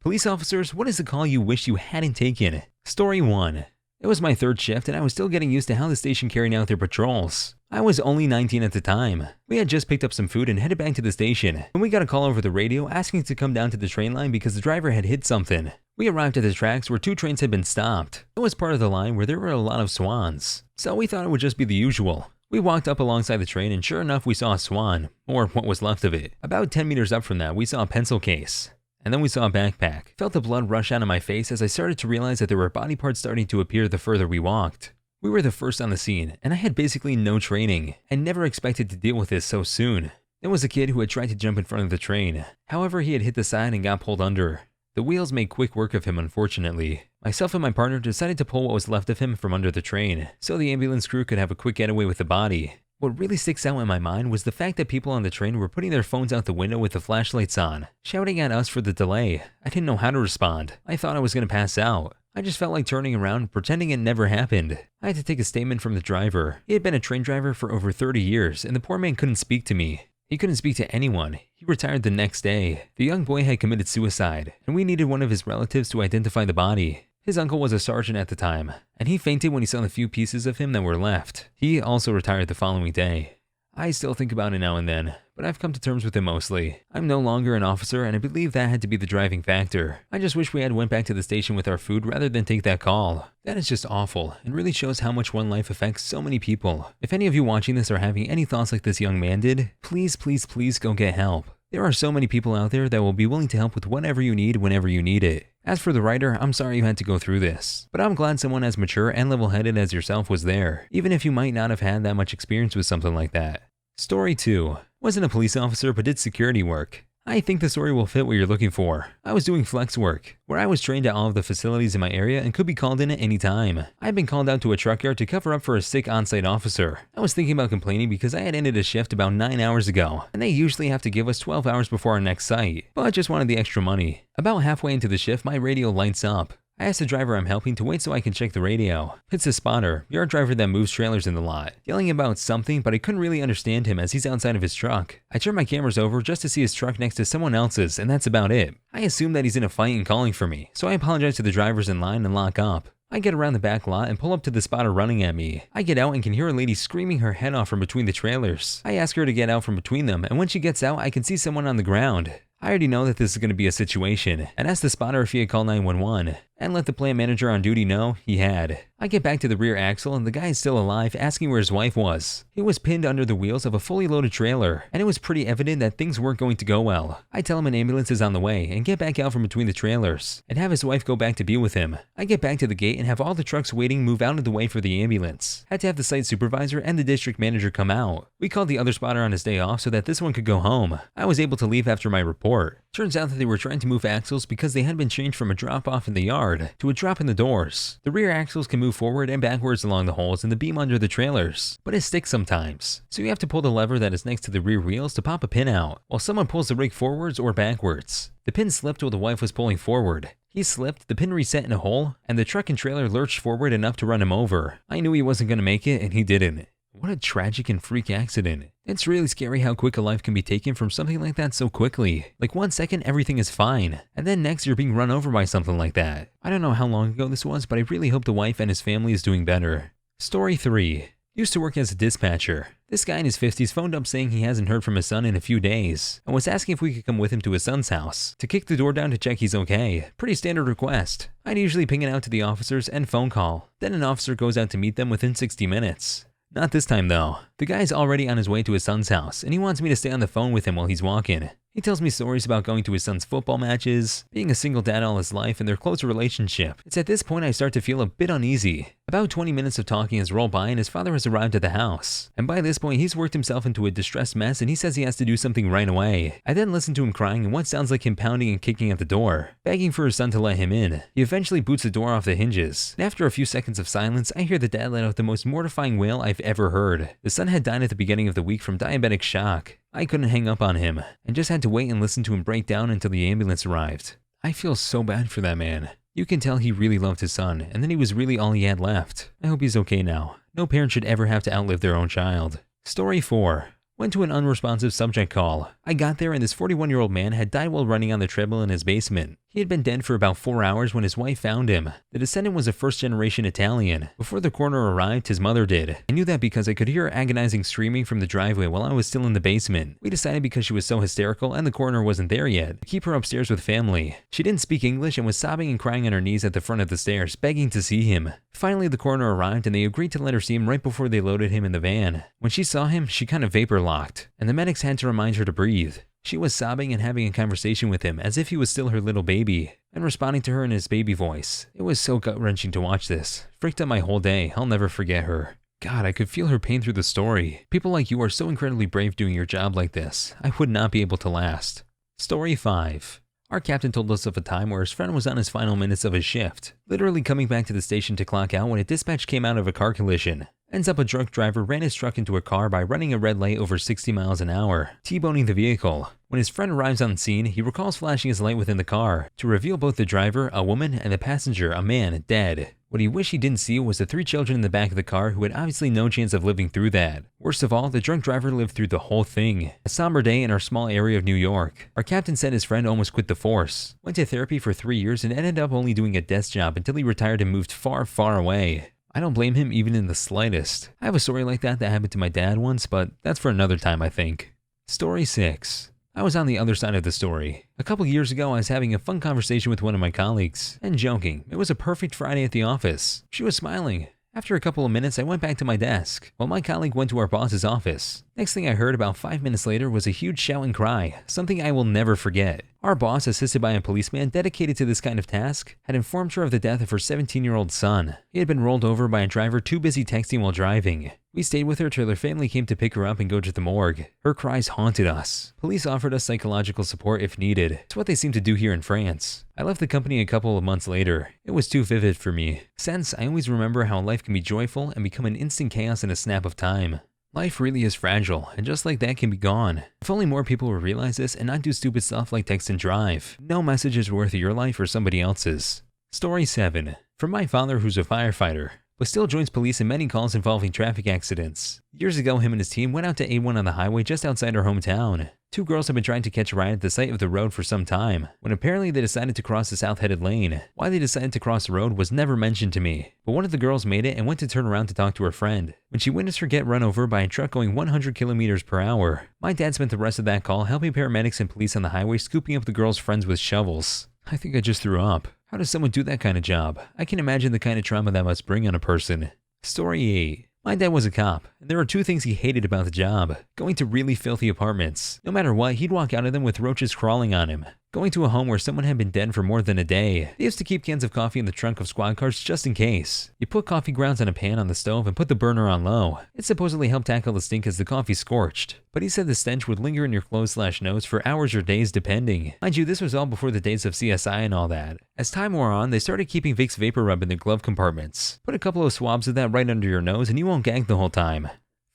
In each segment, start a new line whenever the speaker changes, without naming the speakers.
Police officers, what is the call you wish you hadn't taken? Story 1. It was my third shift and I was still getting used to how the station carried out their patrols. I was only 19 at the time. We had just picked up some food and headed back to the station when we got a call over the radio asking to come down to the train line because the driver had hit something. We arrived at the tracks where 2 trains had been stopped. It was part of the line where there were a lot of swans, so we thought it would just be the usual. We walked up alongside the train and sure enough we saw a swan, or what was left of it. About 10 meters up from that we saw a pencil case. And then we saw a backpack. Felt the blood rush out of my face as I started to realize that there were body parts starting to appear the further we walked. We were the first on the scene, and I had basically no training, and never expected to deal with this so soon. There was a kid who had tried to jump in front of the train. However, he had hit the side and got pulled under. The wheels made quick work of him, unfortunately. Myself and my partner decided to pull what was left of him from under the train, so the ambulance crew could have a quick getaway with the body. What really sticks out in my mind was the fact that people on the train were putting their phones out the window with the flashlights on, shouting at us for the delay. I didn't know how to respond. I thought I was going to pass out. I just felt like turning around and pretending it never happened. I had to take a statement from the driver. He had been a train driver for over 30 years, and the poor man couldn't speak to me. He couldn't speak to anyone. He retired the next day. The young boy had committed suicide, and we needed one of his relatives to identify the body. His uncle was a sergeant at the time, and he fainted when he saw the few pieces of him that were left. He also retired the following day. I still think about it now and then, but I've come to terms with it mostly. I'm no longer an officer, and I believe that had to be the driving factor. I just wish we had went back to the station with our food rather than take that call. That is just awful, and really shows how much one life affects so many people. If any of you watching this are having any thoughts like this young man did, please go get help. There are so many people out there that will be willing to help with whatever you need whenever you need it. As for the writer, I'm sorry you had to go through this, but I'm glad someone as mature and level-headed as yourself was there, even if you might not have had that much experience with something like that. Story 2. Wasn't a police officer but did security work. I think the story will fit what you're looking for. I was doing flex work, where I was trained at all of the facilities in my area and could be called in at any time. I had been called out to a truck yard to cover up for a sick on-site officer. I was thinking about complaining because I had ended a shift about 9 hours ago, and they usually have to give us 12 hours before our next site, but I just wanted the extra money. About halfway into the shift, my radio lights up. I asked the driver I'm helping to wait so I can check the radio. It's a spotter, yard driver that moves trailers in the lot, yelling about something, but I couldn't really understand him as he's outside of his truck. I turn my cameras over just to see his truck next to someone else's, and that's about it. I assume that he's in a fight and calling for me, so I apologize to the drivers in line and lock up. I get around the back lot and pull up to the spotter running at me. I get out and can hear a lady screaming her head off from between the trailers. I ask her to get out from between them, and when she gets out, I can see someone on the ground. I already know that this is going to be a situation, and asked the spotter if he had called 911, and let the plant manager on duty know he had. I get back to the rear axle and the guy is still alive, asking where his wife was. He was pinned under the wheels of a fully loaded trailer, and it was pretty evident that things weren't going to go well. I tell him an ambulance is on the way and get back out from between the trailers, and have his wife go back to be with him. I get back to the gate and have all the trucks waiting move out of the way for the ambulance. Had to have the site supervisor and the district manager come out. We called the other spotter on his day off so that this one could go home. I was able to leave after my report. Turns out that they were trying to move axles because they had been changed from a drop-off in the yard to a drop in the doors. The rear axles can move forward and backwards along the holes in the beam under the trailers, but it sticks sometimes. So you have to pull the lever that is next to the rear wheels to pop a pin out, while someone pulls the rig forwards or backwards. The pin slipped while the wife was pulling forward. He slipped, the pin reset in a hole, and the truck and trailer lurched forward enough to run him over. I knew he wasn't going to make it, and he didn't. What a tragic and freak accident. It's really scary how quick a life can be taken from something like that so quickly. Like 1 second everything is fine, and then next you're being run over by something like that. I don't know how long ago this was, but I really hope the wife and his family is doing better. Story 3. Used to work as a dispatcher. This guy in his 50s phoned up saying he hasn't heard from his son in a few days, and was asking if we could come with him to his son's house, to kick the door down to check he's okay. Pretty standard request. I'd usually ping it out to the officers and phone call. Then an officer goes out to meet them within 60 minutes. Not this time though. The guy's already on his way to his son's house, and he wants me to stay on the phone with him while he's walking. He tells me stories about going to his son's football matches, being a single dad all his life, and their close relationship. It's at this point I start to feel a bit uneasy. About 20 minutes of talking has rolled by and his father has arrived at the house. And by this point he's worked himself into a distressed mess and he says he has to do something right away. I then listen to him crying and what sounds like him pounding and kicking at the door, begging for his son to let him in. He eventually boots the door off the hinges. And after a few seconds of silence, I hear the dad let out the most mortifying wail I've ever heard. The son had died at the beginning of the week from diabetic shock. I couldn't hang up on him, and just had to wait and listen to him break down until the ambulance arrived. I feel so bad for that man. You can tell he really loved his son, and then he was really all he had left. I hope he's okay now. No parent should ever have to outlive their own child. Story 4. Went to an unresponsive subject call. I got there and this 41-year-old man had died while running on the treadmill in his basement. He had been dead for about 4 hours when his wife found him. The descendant was a first-generation Italian. Before the coroner arrived, his mother did. I knew that because I could hear her agonizing screaming from the driveway while I was still in the basement. We decided because she was so hysterical and the coroner wasn't there yet, to keep her upstairs with family. She didn't speak English and was sobbing and crying on her knees at the front of the stairs, begging to see him. Finally, the coroner arrived and they agreed to let her see him right before they loaded him in the van. When she saw him, she kind of vapor locked, and the medics had to remind her to breathe. She was sobbing and having a conversation with him as if he was still her little baby, and responding to her in his baby voice. It was so gut-wrenching to watch this. Freaked out my whole day. I'll never forget her. God, I could feel her pain through the story. People like you are so incredibly brave doing your job like this. I would not be able to last. Story 5. Our captain told us of a time where his friend was on his final minutes of his shift, literally coming back to the station to clock out when a dispatch came out of a car collision. Ends up a drunk driver ran his truck into a car by running a red light over 60 miles an hour, T-boning the vehicle. When his friend arrives on scene, he recalls flashing his light within the car to reveal both the driver, a woman, and the passenger, a man, dead. What he wished he didn't see was the 3 children in the back of the car who had obviously no chance of living through that. Worst of all, the drunk driver lived through the whole thing. A somber day in our small area of New York. Our captain said his friend almost quit the force, went to therapy for 3 years and ended up only doing a desk job until he retired and moved far, far away. I don't blame him even in the slightest. I have a story like that happened to my dad once, but that's for another time, I think. Story 6. I was on the other side of the story. A couple years ago, I was having a fun conversation with one of my colleagues, and joking. It was a perfect Friday at the office. She was smiling. After a couple of minutes, I went back to my desk, while my colleague went to our boss's office. Next thing I heard about 5 minutes later was a huge shout and cry, something I will never forget. Our boss, assisted by a policeman dedicated to this kind of task, had informed her of the death of her 17-year-old son. He had been rolled over by a driver too busy texting while driving. We stayed with her till her family came to pick her up and go to the morgue. Her cries haunted us. Police offered us psychological support if needed. It's what they seem to do here in France. I left the company a couple of months later. It was too vivid for me. Since, I always remember how life can be joyful and become an instant chaos in a snap of time. Life really is fragile, and just like that can be gone. If only more people would realize this and not do stupid stuff like text and drive. No message is worth your life or somebody else's. Story 7. From my father, who's a firefighter, but still joins police in many calls involving traffic accidents. Years ago, him and his team went out to A1 on the highway just outside our hometown. 2 girls had been trying to catch a ride at the site of the road for some time, when apparently they decided to cross the south-headed lane. Why they decided to cross the road was never mentioned to me, but one of the girls made it and went to turn around to talk to her friend, when she witnessed her get run over by a truck going 100 kilometers per hour. My dad spent the rest of that call helping paramedics and police on the highway scooping up the girl's friends with shovels. I think I just threw up. How does someone do that kind of job? I can imagine the kind of trauma that must bring on a person. Story 8. My dad was a cop, and there were 2 things he hated about the job. Going to really filthy apartments. No matter what, he'd walk out of them with roaches crawling on him. Going to a home where someone had been dead for more than a day. They used to keep cans of coffee in the trunk of squad cars just in case. You put coffee grounds on a pan on the stove and put the burner on low. It supposedly helped tackle the stink as the coffee scorched. But he said the stench would linger in your clothes/nose for hours or days depending. Mind you, this was all before the days of CSI and all that. As time wore on, they started keeping Vicks Vapor Rub in their glove compartments. Put a couple of swabs of that right under your nose and you won't gag the whole time.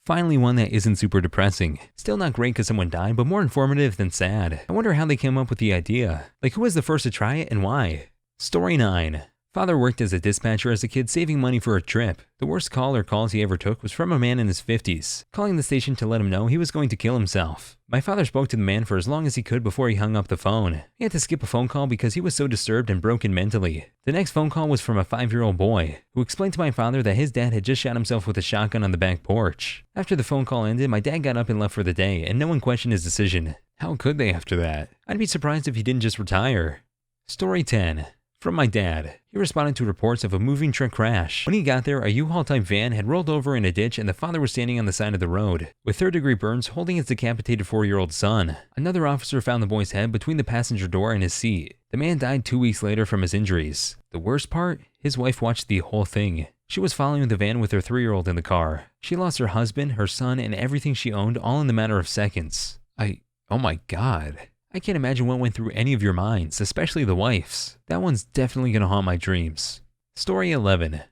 Finally, one that isn't super depressing. Still not great because someone died, but more informative than sad. I wonder how they came up with the idea. Like, who was the first to try it and why? Story 9. Father worked as a dispatcher as a kid saving money for a trip. The worst call or calls he ever took was from a man in his 50s, calling the station to let him know he was going to kill himself. My father spoke to the man for as long as he could before he hung up the phone. He had to skip a phone call because he was so disturbed and broken mentally. The next phone call was from a 5-year-old boy, who explained to my father that his dad had just shot himself with a shotgun on the back porch. After the phone call ended, my dad got up and left for the day, and no one questioned his decision. How could they after that? I'd be surprised if he didn't just retire. Story 10. From my dad. He responded to reports of a moving truck crash. When he got there, a U-Haul type van had rolled over in a ditch and the father was standing on the side of the road, with 3rd-degree burns holding his decapitated 4-year-old son. Another officer found the boy's head between the passenger door and his seat. The man died 2 weeks later from his injuries. The worst part? His wife watched the whole thing. She was following the van with her 3-year-old in the car. She lost her husband, her son, and everything she owned all in the matter of seconds. Oh my God. I can't imagine what went through any of your minds, especially the wife's. That one's definitely gonna haunt my dreams. Story 11.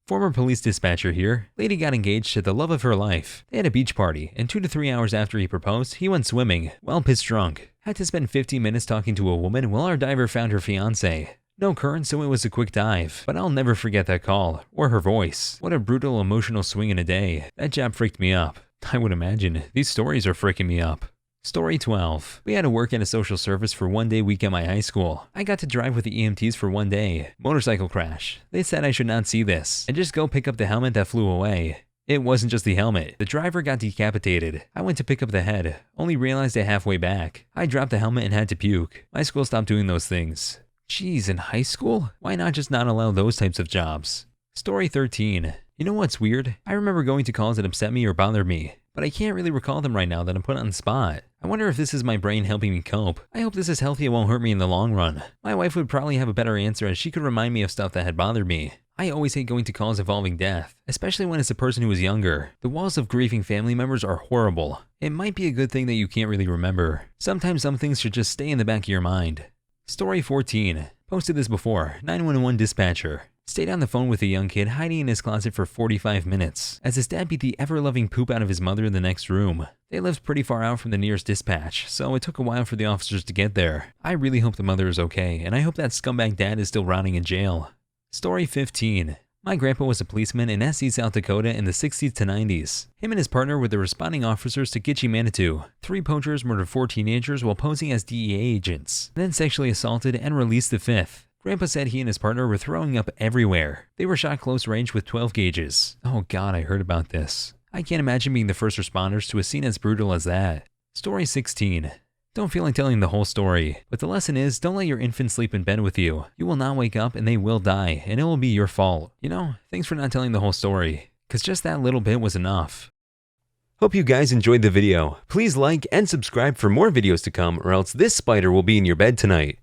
Former police dispatcher here. Lady got engaged to the love of her life. They had a beach party, and 2 to 3 hours after he proposed, he went swimming, well pissed drunk. Had to spend 15 minutes talking to a woman while our diver found her fiancé. No current, so it was a quick dive, but I'll never forget that call, or her voice. What a brutal emotional swing in a day. That job freaked me up. I would imagine. These stories are freaking me up. Story 12. We had to work at a social service for one day week at my high school. I got to drive with the EMTs for one day. Motorcycle crash. They said I should not see this and just go pick up the helmet that flew away. It wasn't just the helmet. The driver got decapitated. I went to pick up the head, only realized it halfway back. I dropped the helmet and had to puke. My school stopped doing those things. Geez, in high school? Why not just not allow those types of jobs? Story 13. You know what's weird? I remember going to calls that upset me or bothered me, but I can't really recall them right now that I'm put on the spot. I wonder if this is my brain helping me cope. I hope this is healthy and won't hurt me in the long run. My wife would probably have a better answer as she could remind me of stuff that had bothered me. I always hate going to calls involving death, especially when it's a person who is younger. The walls of grieving family members are horrible. It might be a good thing that you can't really remember. Sometimes some things should just stay in the back of your mind. Story 14. Posted this before. 911 dispatcher. Stayed on the phone with a young kid hiding in his closet for 45 minutes, as his dad beat the ever-loving poop out of his mother in the next room. They lived pretty far out from the nearest dispatch, so it took a while for the officers to get there. I really hope the mother is okay, and I hope that scumbag dad is still rotting in jail. Story 15. My grandpa was a policeman in SC, South Dakota in the 60s to 90s. Him and his partner were the responding officers to Gitche Manitou. 3 poachers murdered 4 teenagers while posing as DEA agents, then sexually assaulted and released the 5th. Grandpa said he and his partner were throwing up everywhere. They were shot close range with 12 gauges. Oh god, I heard about this. I can't imagine being the first responders to a scene as brutal as that. Story 16. Don't feel like telling the whole story, but the lesson is don't let your infant sleep in bed with you. You will not wake up and they will die, and it will be your fault. You know, thanks for not telling the whole story, because just that little bit was enough. Hope you guys enjoyed the video. Please like and subscribe for more videos to come, or else this spider will be in your bed tonight.